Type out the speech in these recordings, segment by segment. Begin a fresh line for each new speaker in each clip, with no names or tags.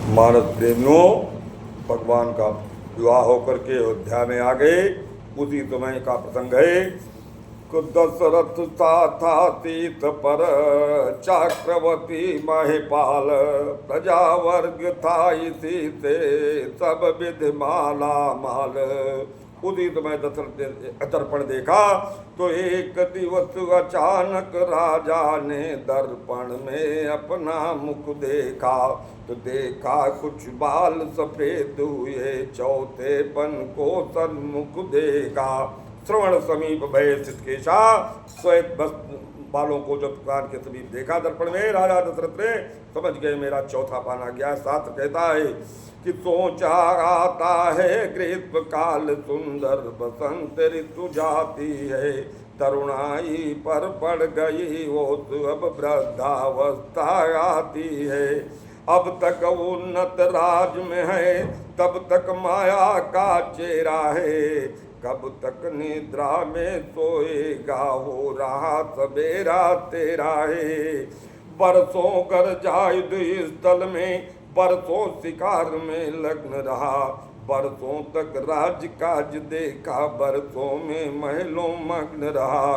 मानस प्रेमियों, भगवान का विवाह होकर के अयोध्या में आ गए। उसी समय का प्रसंग है कि दशरथ सा था तीत पर चक्रवर्ती महिपाल, प्रजा वर्ग था इसी से सब विधि माला माल। उसी समय दशरथ ने दर्पण देखा तो एक दिवस अचानक राजा ने दर्पण में अपना मुख देखा। तो देखा कुछ बाल सफेद हुए, चौथे पन को सन्मुख देखा। श्रवण समीप भय केशा, श्वेत बालों को जब कान के समीप देखा दर्पण में, राजा दशरथ ने समझ गए मेरा चौथा पान आ गया। शास्त्र कहता है कि सोचा आता है ग्रीष्म काल, सुंदर बसंत ऋतु जाती है, तरुणाई पर पड़ गई वो अब वृद्धावस्था आती है। अब तक उन्नत राज में है, तब तक माया का चेहरा है, कब तक निद्रा में सोएगा, हो रहा सवेरा तेरा है। बरसों कर जायुध स्थल में, बरसों शिकार में लग्न रहा, बरसों तक राज काज देखा, बरसों में महलों मग्न रहा।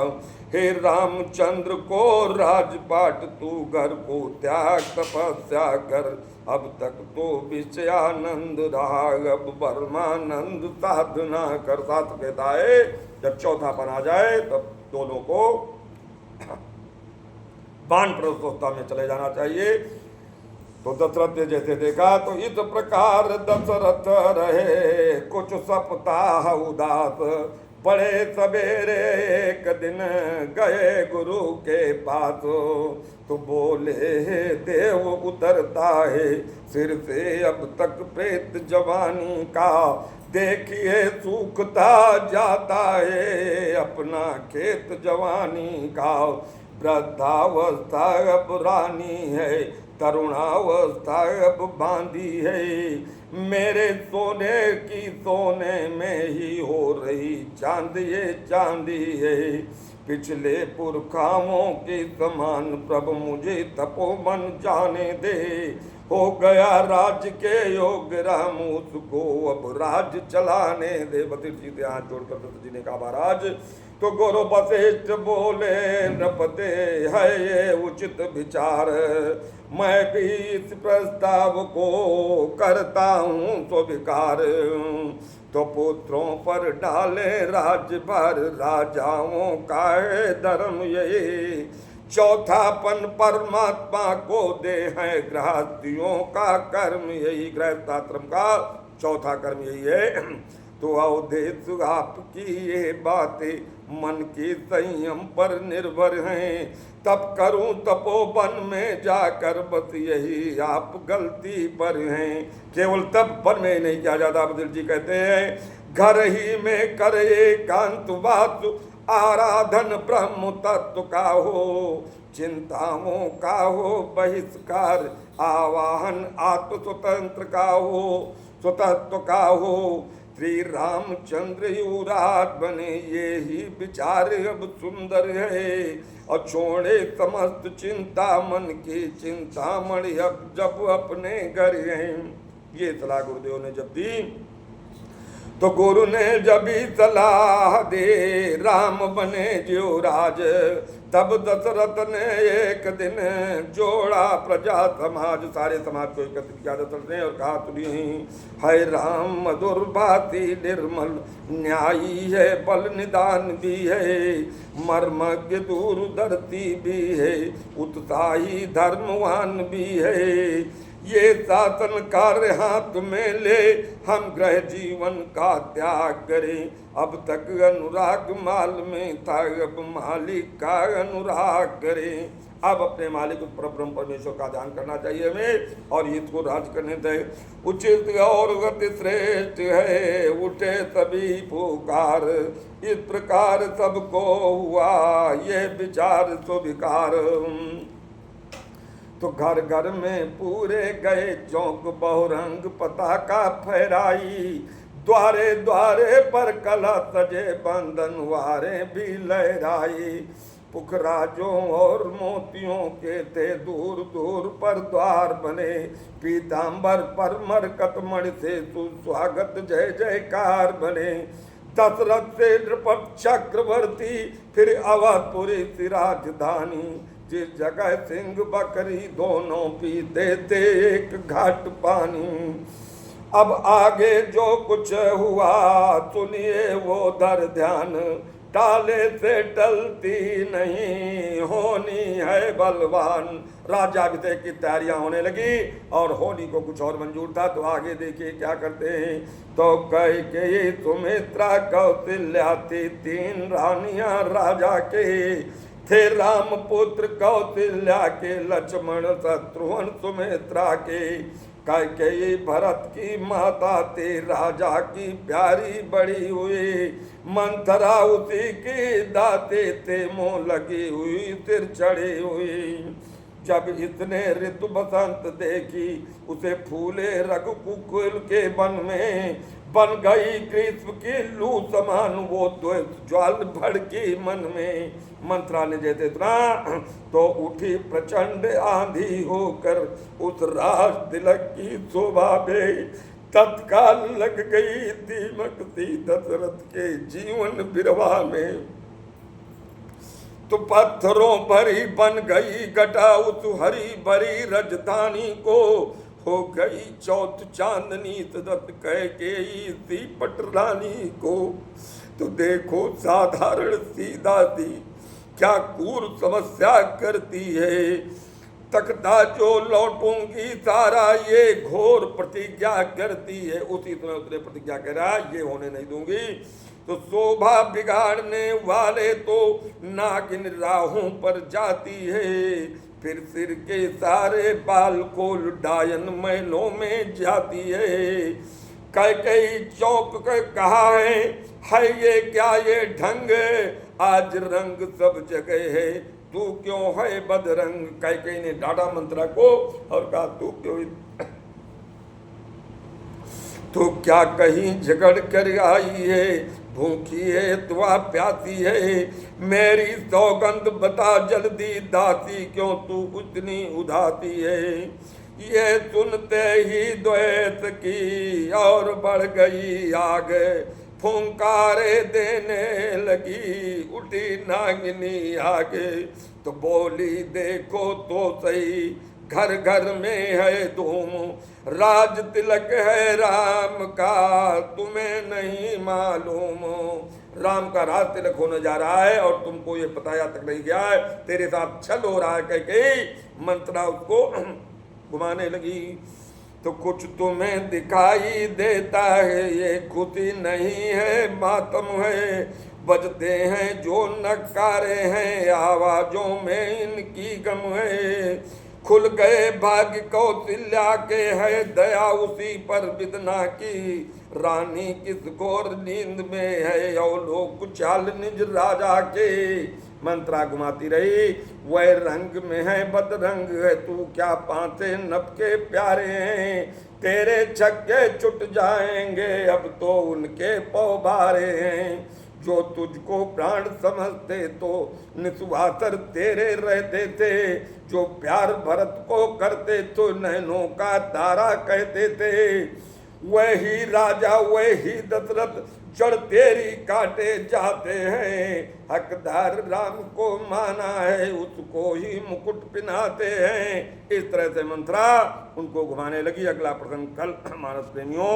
हे रामचंद्र को राजपाट तू घर को त्याग तपस्या कर, अब तक तो विषयानंद रहा, अब परमानंद साधना कर। साथ कहता है जब चौथा पन आ जाए तब दोनों को बाण प्रस्थोत्ता में चले जाना चाहिए। तो दशरथ ने जैसे देखा तो इस प्रकार दशरथ रहे कुछ सप्ताह उदास, बड़े सवेरे एक दिन गए गुरु के पास। तो बोले देव उतरता है सिर से अब तक प्रेत जवानी का, देखिए सूखता जाता है अपना खेत जवानी का। वृद्धावस्था अब रानी है, तरुणावस्था अब बांधी है, मेरे सोने की सोने में ही हो रही चांद ये चांदी है। पिछले पुरखाओं के समान प्रभु मुझे तपोवन जाने दे, हो गया राज के योग्य राम उसको अब राज चलाने दे। वशिष्ठ जी से हाथ जोड़कर दशरथ जी ने कहा महाराज, तो गुरु वशिष्ठ बोले नृपते है ये उचित विचार, मैं भी इस प्रस्ताव को करता हूँ स्वीकार। तो पुत्रों पर डाले राजभार, राजाओं का है धर्म यही, चौथापन परमात्मा को दे है, गृहस्थियों का कर्म यही, गृहस्थाश्रम का चौथा कर्म यही है। तो अवधेश आपकी ये बातें मन के संयम पर निर्भर हैं, तब करूं तपोवन में जाकर बस यही आप गलती पर हैं। केवल तप वन में नहीं किया जाता, वशिष्ठ जी कहते हैं घर ही में कर एकांत वासु, आराधन ब्रह्म तत्व का हो, चिंताओं का हो बहिष्कार, आवाहन आत्म स्वतंत्र का हो, स्वतंत्र का हो। श्री रामचंद्र युवराज बने ये ही विचार अब सुंदर है, और छोड़े समस्त चिंता मन की चिंता मणि अब जब अपने घर हैं। ये सलाह गुरुदेव ने जब दी तो गुरु ने जब ही सलाह दे राम बने युवराज, तब दशरथ ने एक दिन जोड़ा प्रजा समाज, सारे समाज को एकत्रित किया दशरथ ने और कहा सुनिए है राम मधुर भाति निर्मल, न्यायी है बल निदान भी है, मर्मज्ञ दूरदर्शी भी है, उत्साही धर्मवान भी है, ये शासन कार्य हाथ में ले हम गृह जीवन का त्याग करें। अब तक अनुराग माल में था, अब मालिक का अनुराग करें। अब अपने मालिक परब्रह्म परमेश्वर का ध्यान करना चाहिए हमें और हित को राज करने दें। उचित और गति श्रेष्ठ है उठे सभी पुकार, इस प्रकार सबको हुआ ये विचार स्वीकार। तो घर घर में पूरे गए चौक बहुरंग पताका फहराई, द्वारे द्वारे पर कला सजे बंधन वारे भी लहराई। पुखराजों और मोतियों के थे दूर दूर पर द्वार बने, पीताम्बर पर मरकत मणि से सुस्वागत जय जयकार बने। दशरथ से नृपत चक्रवर्ती फिर अवधपुरी सी राजधानी, जिस जगह सिंह बकरी दोनों पीते थे एक घाट पानी। अब आगे जो कुछ हुआ सुनिए वो धर ध्यान, टाले से टलती नहीं होनी है बलवान। राज्याभिषेक की तैयारियां होने लगी और होनी को कुछ और मंजूर था। तो आगे देखिए क्या करते हैं। तो कैकेयी सुमित्रा कौशल्या थी तीन रानियां राजा के, थे राम पुत्र कौशल्या के लक्ष्मण शत्रुघ्न सुमित्रा के। कैकेयी भरत की माता थी राजा की प्यारी बड़ी हुई, मंथरा उसी की दाते थे मुँह लगी हुई सिर चढ़ी हुई। जब इसने ऋतु बसंत देखी उसे फूले रघुकुल के वन में, बन गई ग्रीष्म की लू समान वो ज्वाल भड़की मन में। मंत्रा ने जैसे सुना तो उठी प्रचंड आंधी होकर उस राज तिलक की शोभा में, तत्काल लग गई दीमक सी दशरथ के जीवन बिरवा में। तो पत्थरों पर ही बन गई घटा उस हरी भरी राजधानी को, हो गई चौथ चांदनी सदत कैकेयी सी पटरानी को। तो देखो साधारण सीधा सी क्या क्रूर समस्या करती है, तख्ता जो लौटूंगी सारा ये घोर प्रतिज्ञा करती है। उसी समय उसने प्रतिज्ञा करा ये होने नहीं दूंगी। तो शोभा बिगाड़ने वाले तो नागिन राहों पर जाती है, फिर सिर के सारे बाल खोल डायन महलों में जाती है। कैकेयी चौंक कर कहा है ये क्या ये ढंग, आज रंग सब जगह है तू क्यों है बदरंग। कैकेयी ने डांटा मंत्रा को और कहा तू क्यों तो क्या कहीं झगड़ कर आई है, भूखी है दुआ प्यासी है, मेरी सौगंध बता जल्दी दासी क्यों तू उतनी उदासी है। ये सुनते ही द्वैत की और बढ़ गई आग, फुंकारे देने लगी उठी नागिनी आगे। तो बोली देखो तो सही घर घर में है धूम, राज तिलक है राम का तुम्हें नहीं मालूम। राम का राज तिलक होने जा रहा है और तुमको ये बताया तक नहीं गया है, तेरे साथ छल हो रहा है। कह के मंत्रा उसको घुमाने लगी। तो कुछ तुम्हें दिखाई देता है ये खुशी नहीं है मातम है, बजते हैं जो नकारे हैं आवाजों में इनकी गम है। खुल गए भाग्य कौशल्या के है दया उसी पर विदना की, रानी किस घोर नींद में है और लोग चाल निज राजा के। मंत्रा घुमाती रही वह रंग में है बदरंग है तू क्या पांचे नभ के प्यारे हैं, तेरे छक्के छुट जाएंगे अब तो उनके पौभारे हैं। जो तुझको प्राण समझते तो निस्वार्थ तेरे रहते थे, जो प्यार भरत को करते तो नैनों का तारा कहते थे। वही राजा वही दशरथ जड़ तेरी काटे जाते हैं, हकदार राम को माना है उसको ही मुकुट पिनाते हैं। इस तरह से मंत्रा उनको घुमाने लगी। अगला प्रसंग कल मानस प्रेमियों